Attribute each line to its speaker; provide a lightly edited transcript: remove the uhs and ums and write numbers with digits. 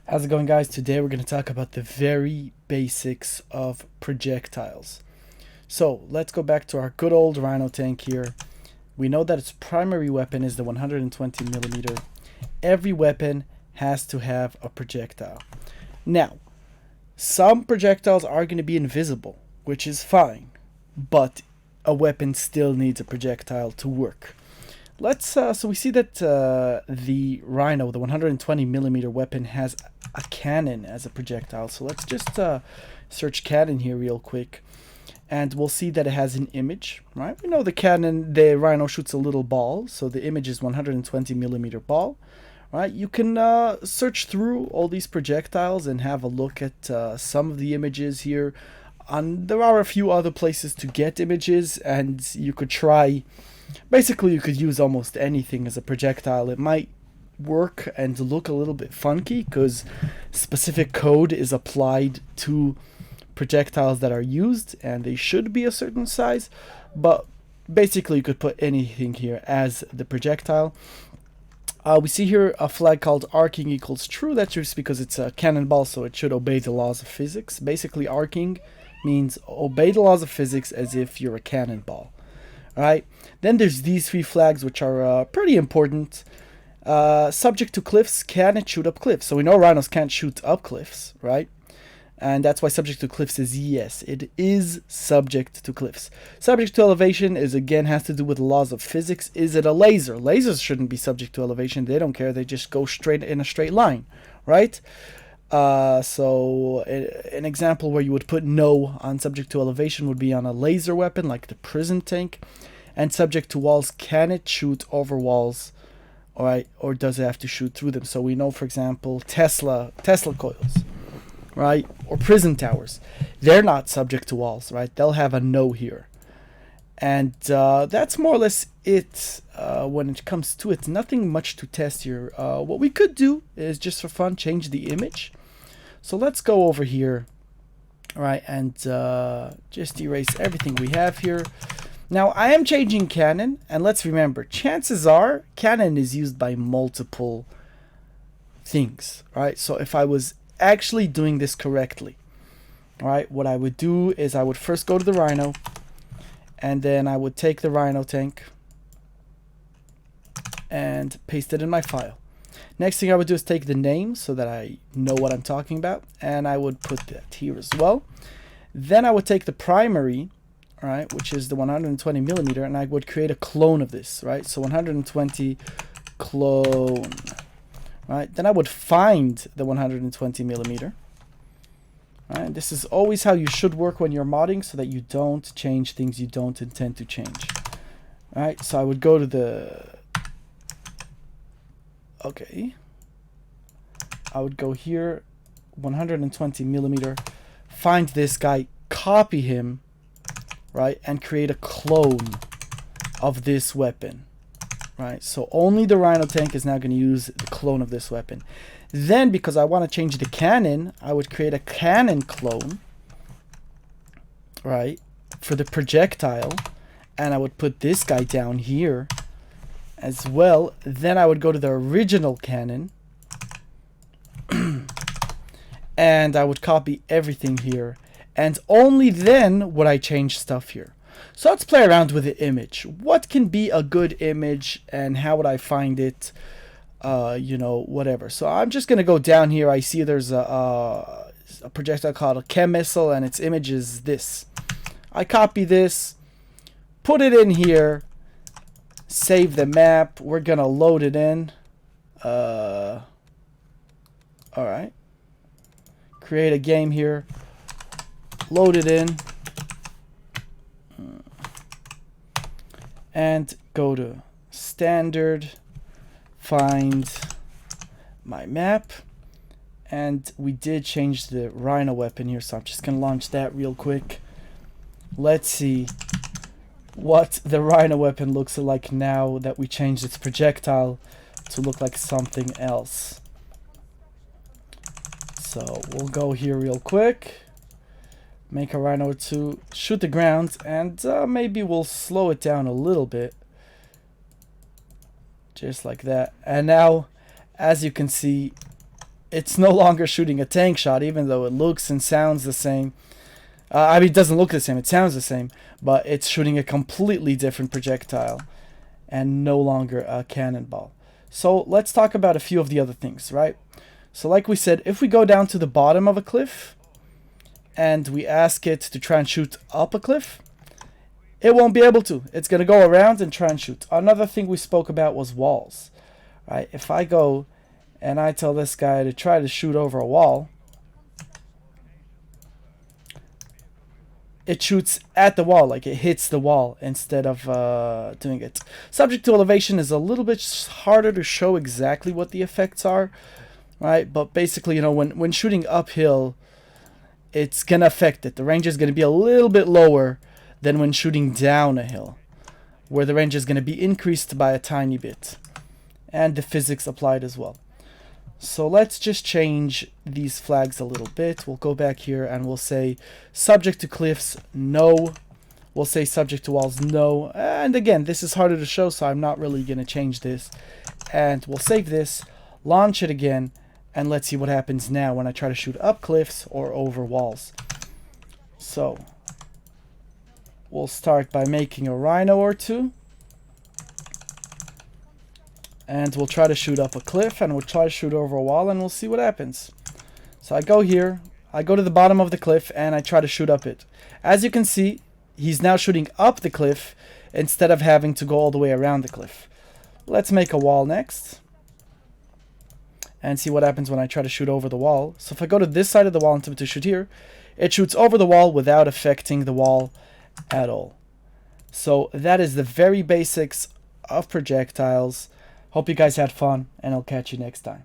Speaker 1: How's it going, guys? Today we're going to talk about the very basics of projectiles. So let's go back to our good old Rhino tank here. We know that its primary weapon is the 120 millimeter. Every weapon has to have a projectile. Now, some projectiles are going to be invisible, which is fine, but a weapon still needs a projectile to work. So we see that the Rhino, the 120 millimeter weapon, has a cannon as a projectile. So let's just search cannon here real quick, and we'll see that it has an image, right? We know the Rhino shoots a little ball, so the image is 120 millimeter ball, right? You can search through all these projectiles and have a look at some of the images here. There are a few other places to get images, and you could try. Basically, you could use almost anything as a projectile. It might work and look a little bit funky because specific code is applied to projectiles that are used, and they should be a certain size. But basically, you could put anything here as the projectile. We see here a flag called arcing equals true. That's just because it's a cannonball, so it should obey the laws of physics. Basically, arcing means obey the laws of physics as if you're a cannonball. Alright, then there's these three flags, which are pretty important. Subject to cliffs, can it shoot up cliffs? So we know rhinos can't shoot up cliffs, right? And that's why subject to cliffs is yes, it is subject to cliffs. Subject to elevation is, again, has to do with the laws of physics. Is it a laser? Lasers shouldn't be subject to elevation. They don't care. They just go straight in a straight line, right? So an example where you would put no on subject to elevation would be on a laser weapon like the prison tank. And subject to walls, can it shoot over walls, alright, or does it have to shoot through them? So we know, for example, Tesla coils, right, or prison towers, they're not subject to walls, right? They'll have a no here. And that's more or less it when it comes to it. Nothing much to test here. What we could do is, just for fun, change the image. So let's go over here, right, and just erase everything we have here. Now, I am changing cannon, and let's remember, chances are cannon is used by multiple things, right? So if I was actually doing this correctly, all right, what I would do is I would first go to the Rhino, and then I would take the Rhino tank and paste it in my file. Next thing I would do is take the name so that I know what I'm talking about, and I would put that here as well. Then I would take the primary, right, which is the 120 millimeter, and I would create a clone of this, right? So 120 clone, right? Then I would find the 120 millimeter. Right? This is always how you should work when you're modding, so that you don't change things you don't intend to change. All right, so I would go to the, okay, I would go here, 120 millimeter, find this guy, copy him, right, and create a clone of this weapon, right? So only the Rhino tank is now going to use the clone of this weapon. Then, because I want to change the cannon, I would create a cannon clone, right, for the projectile, and I would put this guy down here as well. Then I would go to the original cannon and I would copy everything here, and only then would I change stuff here. So let's play around with the image. What can be a good image, and how would I find it? You know, whatever. So I'm just gonna go down here. I see there's a projectile called a chem missile, and its image is this. I copy this, put it in here, save the map. We're gonna load it in. All right. Create a game here. Load it in. And go to standard. Find my map. And we did change the Rhino weapon here, so I'm just going to launch that real quick. Let's see what the Rhino weapon looks like now that we changed its projectile to look like something else. So we'll go here real quick, make a Rhino to shoot the ground, and maybe we'll slow it down a little bit, just like that. And now, as you can see, it's no longer shooting a tank shot, even though it looks and sounds the same. I mean, it doesn't look the same, it sounds the same, but it's shooting a completely different projectile and no longer a cannonball. So let's talk about a few of the other things, right? So like we said, if we go down to the bottom of a cliff and we ask it to try and shoot up a cliff, it won't be able to. It's going to go around and try and shoot. Another thing we spoke about was walls, right? If I go and I tell this guy to try to shoot over a wall, it shoots at the wall, like it hits the wall instead of doing it. Subject to elevation is a little bit harder to show exactly what the effects are, right? But basically, you know, when shooting uphill, it's going to affect it. The range is going to be a little bit lower than when shooting down a hill, where the range is going to be increased by a tiny bit. And the physics applied as well. So let's just change these flags a little bit. We'll go back here and we'll say subject to cliffs, no. We'll say subject to walls, no. And again, this is harder to show, so I'm not really going to change this. And we'll save this, launch it again, and let's see what happens now when I try to shoot up cliffs or over walls. So we'll start by making a rhino or two. And we'll try to shoot up a cliff, and we'll try to shoot over a wall, and we'll see what happens. So I go here, I go to the bottom of the cliff, and I try to shoot up it. As you can see, he's now shooting up the cliff instead of having to go all the way around the cliff. Let's make a wall next and see what happens when I try to shoot over the wall. So if I go to this side of the wall and attempt to shoot here, it shoots over the wall without affecting the wall at all. So that is the very basics of projectiles. Hope you guys had fun, and I'll catch you next time.